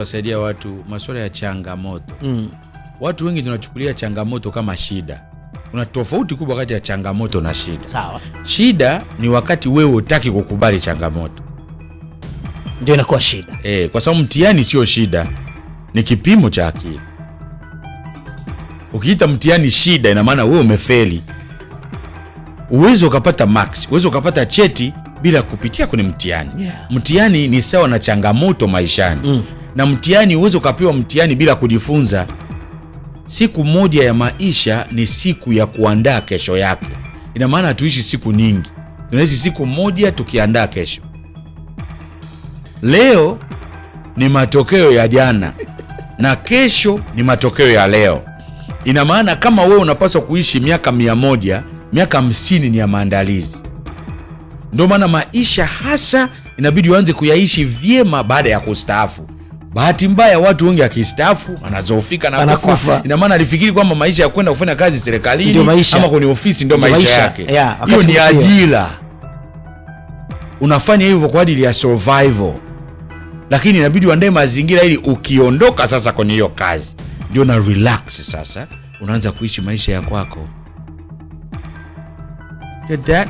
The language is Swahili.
Wasaidia watu masuala ya changamoto. Watu wengi tunachukulia changamoto kama shida. Kuna tofauti kubwa kati ya changamoto na shida. Sawa. Shida ni wakati wewe hutaki kukubali changamoto. Ndio inakuwa shida. Kwa sababu mtihani sio shida, ni kipimo cha akili. Ukiita mtihani shida, ina maana wewe umefeli. Uwezo ukapata max, uwezo ukapata cheti bila kupitia kwenye mtihani. Yeah. Mtihani ni sawa na changamoto maishani. Na mtihani, uwezo ukapewa mtihani bila kujifunza. Siku moja ya maisha ni siku ya kuandaa kesho yake. Ina maana tuishi siku nyingi, tunaishi siku moja tukiandaa kesho. Leo ni matokeo ya jana na kesho ni matokeo ya leo. Ina maana kama wewe unapaswa kuishi miaka 100, miaka 50 ni ya maandalizi. Ndio maana maisha hasa inabidi uanze kuyaishi vyema baada ya kustaafu. Bahati mbaya watu wengi akistaafu anazoofika na kufa. Ina maana alifikiri kwamba maisha ya kwenda kufanya kazi serikalini ama kwenye ofisi ndio maisha yake. Hiyo ni ajira. Unafanya hivyo kwa ajili ya survival. Lakini inabidi uandae mazingira ili ukiondoka sasa kwenye hiyo kazi ndio na relax sasa unaanza kuishi maisha ya kwako. Get that?